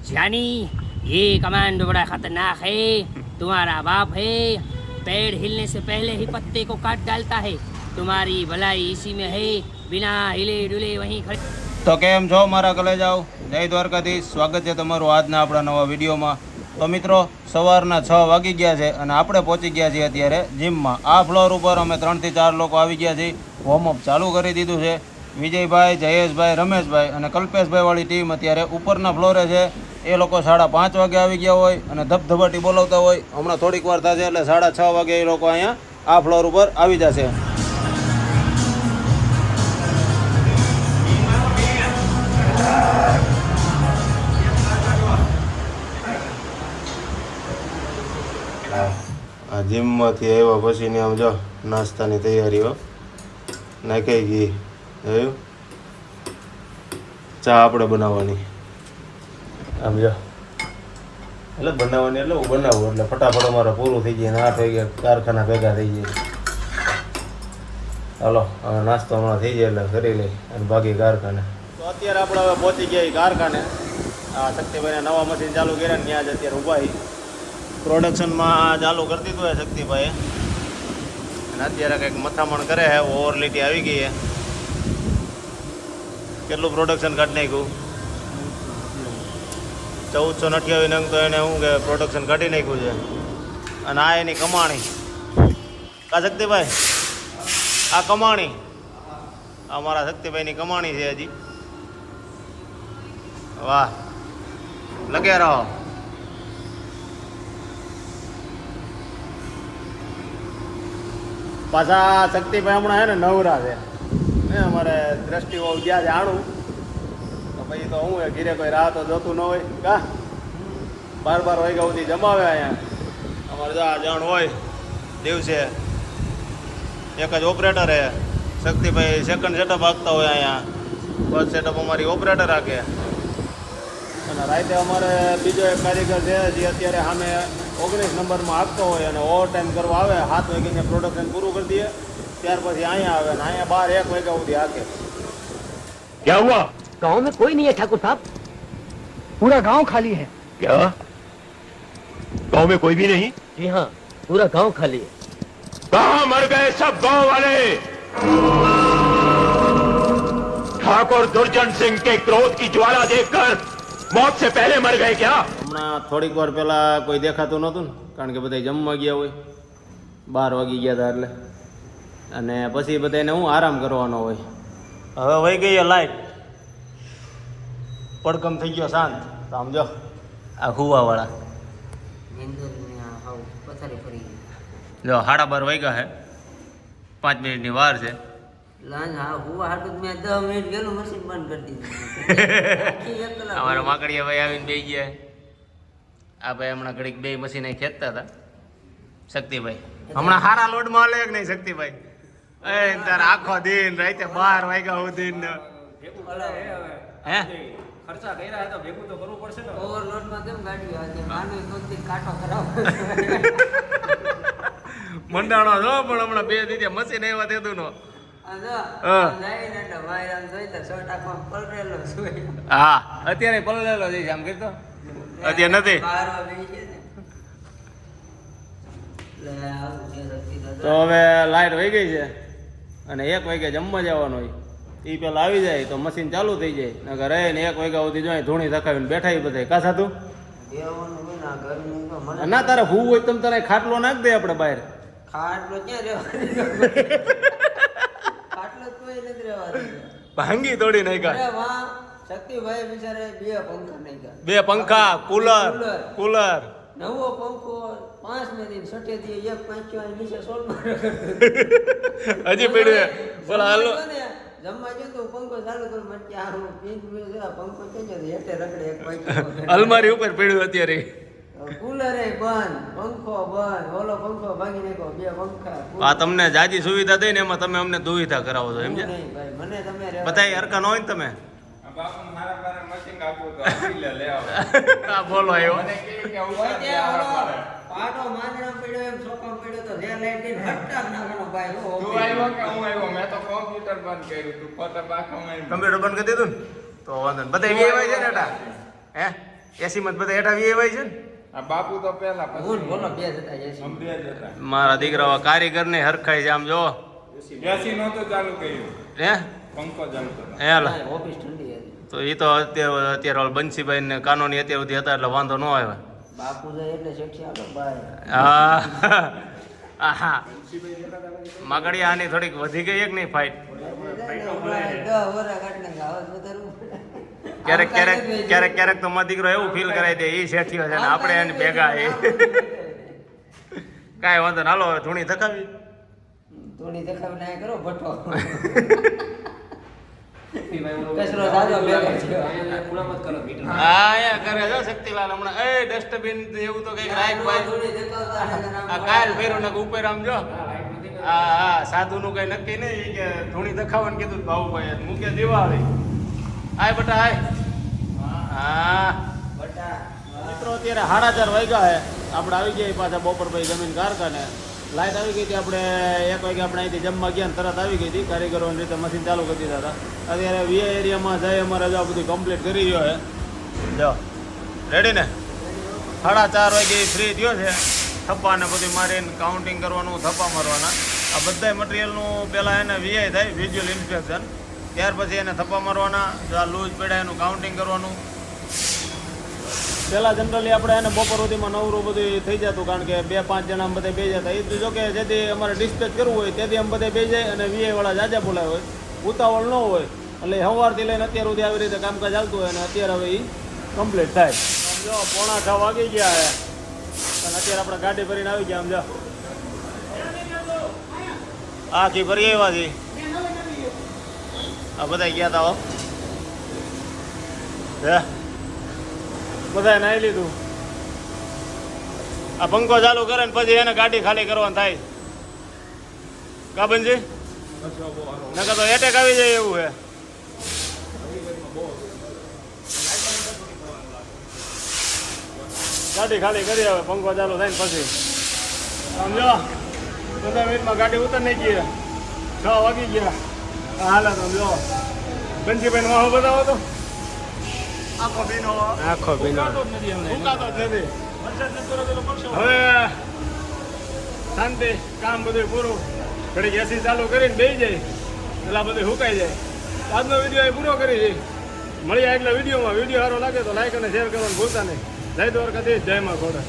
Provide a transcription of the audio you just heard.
जानी ये कमांडो बड़ा खतरनाक है, तुम्हारा बाप है, पेड़ हिलने से पहले ही पत्ते को काट डालता है, तुम्हारी भलाई इसी में है, बिना हिले डुले वहीं खड़े। તો કેમ છો મારા કલેજાઓ, જય દ્વારકાધીશ. સ્વાગત છે તમારું આજના આપણા નવા વિડીયોમાં. તો મિત્રો, સવારના 6 વાગી ગયા છે અને આપણે પહોંચી ગયા છીએ અત્યારે જીમમાં. આ ફ્લોર ઉપર અમે 3 થી 4 લોકો આવી ગયા છીએ. વોર્મઅપ ચાલુ કરી દીધું છે. વિજયભાઈ, જયેશભાઈ, રમેશભાઈ અને કલ્પેશભાઈ વાળી ટીમ અત્યારે ઉપરના ફ્લોરે છે. એ લોકો 5:30 વાગે આવી ગયા હોય અને ધબધબાટી બોલાવતા હોય. હમણાં થોડીક વાર થશે એટલે 6:30 વાગે એ લોકો અહીંયા આ ફ્લોર ઉપર આવી જશે. આ જીમમાંથી આવ્યા પછીની આમ જો નાસ્તાની તૈયારીઓ નાખાઈ ગઈ. જોયું, ચા આપણે બનાવવાની. આમ જો એટલે બનાવવાની એટલે હું બનાવું એટલે ફટાફટ અમારે પૂરું થઈ જાય. 8 વાગે કારખાના ભેગા થઈ જાય. હાલો હવે નાસ્તો હમણાં થઈ જાય એટલે કરી લઈ અને ભાગી કારખાને. તો અત્યારે આપણે હવે પહોંચી ગયા કારખાને. આ શક્તિભાઈને નવા મશીન ચાલુ કર્યા ને ત્યાં જ અત્યારે ઊભા પ્રોડક્શનમાં ચાલુ કરી દીધું હોય શક્તિભાઈએ. અને અત્યારે કંઈક મથામણ કરે છે. ઓવરલીટી આવી ગઈ છે. કેટલું પ્રોડક્શન કાઢી નાખ્યું? 1428 નંગ તો એને શું કે પ્રોડક્શન કાઢી નાખ્યું છે. અને આ એની કમાણી. કા શક્તિભાઈ, આ કમાણી અમારા શક્તિભાઈની કમાણી છે હજી. વાહ, લગે રહો. પાછા શક્તિભાઈ હમણાં છે ને નવરા છે. અમારે દ્રષ્ટિ બહુ ગયા છે આણું તો પછી તો હું ઘીરે કોઈ રાહ તો જોતું ન હોય. કા 12 વાગ્યા સુધી જમાવે અહીંયા. અમારે જો આ જણ હોય દિવસે એક જ ઓપરેટર હે. શક્તિભાઈ સેકન્ડ સેટઅપ આપતા હોય અહીંયા. ફર્સ્ટ સેટઅપ અમારી ઓપરેટર રાખે. અને રાતે અમારે બીજો એક કારીગર છે જે અત્યારે સામે 19 નંબરમાં આપતો હોય અને ઓવર ટાઈમ કરવા આવે. 7 વાગ્યાને પ્રોડક્શન પૂરું કરી દઈએ ત્યાર પછી અહીંયા આવે ને અહીંયા 12-1 વાગ્યા સુધી હાકે. क्या हुआ? गाँव में कोई नहीं है ठाकुर साहब, पूरा गांव खाली है. क्या? गांव में कोई भी नहीं? जी हाँ, पूरा गांव खाली है. कहाँ मर गए सब गांव वाले? ठाकुर दुर्जन सिंह के क्रोध की ज्वाला देखकर मौत से पहले मर गए क्या? હમણાં થોડીક વાર પહેલા કોઈ દેખાતું નહોતું ને, કારણ કે બધા જમવા ગયા હોય. 12 વાગી ગયા હતા એટલે. અને પછી બધાને હું આરામ કરવાનો હોય. હવે વહી ગઈ લાઈટ, પડકમ થઈ ગયો શાંત. તો આમ જો આ હુવાવાળા જો 12:30 વાગ્યા છે. 5 મિનિટની વાર છે. અમારા માકડિયા ભાઈ આવીને બે ગયા. આ ભાઈ હમણાં ઘડીક 2 મશીન ખેંચતા હતા. શક્તિભાઈ હમણાં હારા લોડમાં હાલે કે નહીં? શક્તિભાઈ તાર આખો દિન રાતે 12 વાગ્યા સુધી હે ખર્ચા કર્યા તો ભેગું તો કરવું પડશે ને. ઓવરલોડમાં કેમ ગાડી આવે માનવી કોઈથી કાંટો ખરાબ મંડાણો છો પણ હમણાં 2 દીધે મશીન આવ્યા તેતું નો. હા અત્યારે પલળેલો છે આમ કીધું. અત્યારે નથી તો હવે લાઈટ વહી ગઈ છે અને 1 વાગે જમવા જવાનું હોય. એ પેલા આવી જાય તો મશીન ચાલુ થઈ જાય. નકર રહે ને 1 વાગ્યા સુધી જોઈએ ધૂણી થકાવીને બેઠા બધા. કા સાધુ ના તારે હું હોય તમે તારે ખાટલો નાખ દે આપણે બહાર. ખાટલો ક્યાં રહેવા ખાટલો કોઈ નથી રહેવા ભાંગી તોડી નાખ્યા. વાહ શક્તિભાઈ બિચારે 2 પંખા નાખ્યા. 2 પંખા, કુલર નવો પંખો 5 ને દિન સટે દી 1 પંખો નીચે સોલમાં હજી પડ્યું બોલા હાલો જમવા જો તો પંખો ચાલુ કર મને કે આ હું પિંક પંખો કેજો હેઠે રગડે 1 પંખો અલમારી ઉપર પડ્યું અત્યારે. કુલર એ બંધ, પંખો બંધ, ઓલો પંખો ભાગી નાખ્યો. 2 પંખા. આ તમને જાજી સુવિધા દઈ ને એમાં તમે અમને દુવિધા કરાવો છો સમજ્યા? નહીં ભાઈ મને તમે રહેવા બધાય હરકા ન હોય ને તમે. બાપુ મારા પાસે મશીન આપો તો આપી લે આવો. આ બોલો આવ્યો મને કે આવું હોય ત્યાં ઓલો પાટો માંદડા પડ્યો એમ સોફા પડ્યો તો જે લાઈટ દઈને હટતા જ નાખવાનો ભાઈ. તું આવ્યો કે હું આવ્યો? મેં તો કોમ્પ્યુટર બંધ કર્યું. તું ફોટા બાખમાં કમ્પ્યુટર બંધ કરી દીધું ને તો વાંધો નહીં. બધા એવી આવ્યા છે ને હે એસી માં બધા હેઠા વી હોય છે ને આ બાપુ તો પેલા હું પછી બોલો બે જતા જશે અમે બે જ હતા મારા દીકરાઓ કારીગર ને હરખાઈ છે આમ જો એસી નહોતું ચાલુ કર્યું હે પંખો ચાલતો હતો. હેલ ઓફિસ ઠંડી હતી તો એ તો અત્યારે ઓલા બંસીભાઈ ને કાનોની અત્યાર સુધી હતા એટલે વાંધો ન આવ્યો બાપુ જાય એટલે શેઠી આલો ભાઈ હા માગડિયા આની થોડીક વધી ગઈ એક નહીં ફાઇટ ક્યારેક ક્યારેક તો મારો દીકરો એવું ફીલ કરાય દે એ શેઠીઓ છે ને આપણે એને ભેગા એ કાંઈ વાંધો ને હાલો હવે ધૂણી ધકાવી થોડી દેખાવ ના કરો ભઠ્ઠો કચરો દાદો ભેગો છે હા એ કરે જો શક્તિલાલ હમણાં એ ડસ્ટબિન એવું તો કઈક રાખ ભાઈ થોડી દેખાવતા આ કાયલ ફેરું ને ઉપર આમ જો હા સાધુ નું કઈ નક્કી નહીં ઈ કે ધૂણી દખાવાનું કીધું ભાઉભાઈ મૂકે દેવા આવે આય બટા આય હા બટા મિત્રો અત્યારે 4:30 વાગ્યા હે આપણે આવી ગયા પાછા બપોર પછી જમીન કારખાને લાઈટ આવી ગઈ હતી આપણે 1 વાગે આપણે અહીંથી જમવા ગયા ને તરત આવી ગઈ હતી કારીગરોની રીતે મશીન ચાલુ કરી દીધા હતા અત્યારે વીઆઈ એરિયામાં જઈ અમારે જો આ બધું કમ્પ્લીટ કરી રહ્યો હે જો રેડી ને 4:30 વાગે ફ્રી થયો છે થપ્પા ને બધું મારીને કાઉન્ટિંગ કરવાનું થપ્પા મારવાના આ બધા મટીરિયલનું પહેલાં એને વીઆઈ થાય વિઝ્યુઅલ ઇન્સ્પેક્શન ત્યાર પછી એને થપ્પા મારવાના જો આ લૂઝ પડ્યા એનું કાઉન્ટિંગ કરવાનું પહેલાં જનરલી આપણે એને બપોર સુધીમાં નવરું બધું થઈ જતું કારણ કે 2-5 જણા બધા બે જતા એ તો જો કે જેથી અમારે ડિસ્પેચ કરવું હોય તેથી અમે બધા બે જાય અને વીઆઈવાળા જાજા બોલાય હોય ઉતાવળ ન હોય એટલે સવારથી લઈને અત્યાર સુધી આવી રીતે કામકાજ ચાલતું હોય અને અત્યારે હવે એ કમ્પ્લીટ થાય આમ જો 5:45 વાગી ગયા છે અને અત્યારે આપણે ગાડી ભરીને આવી ગયા આમ જો આખી ભરી આવ્યા છે આ બધા ગયા હતા હે બધાએ નાહી લીધું આ પંખો ચાલુ કરે ને પછી એને ગાડી ખાલી કરવાની થાય કાબનજી નકર તો એટેક આવી જાય એવું છે ગાડી ખાલી કરી હવે પંખો ચાલુ થાય ને પછી સમજો 15 મિનિટમાં ગાડી ઉતર નહીં ગઈ 6 વાગી ગયા હાલ સમજો બંસીભાઈ વાહો બતાવો તો આખો ભીનો ફૂંકાતો જ નથી હવે શાંતિ કામ બધું પૂરું ઘડીક એસી ચાલુ કરીને બેસી જાય એટલે આ બધું સુકાઈ જાય આજનો વિડીયો એ પૂરો કરી છે મળીએ એટલે વિડીયોમાં વિડીયો સારો લાગે તો લાઈક અને શેર કરવાનું ભૂલતા નહીં જય દ્વારકાધીશ જય માં ખોડા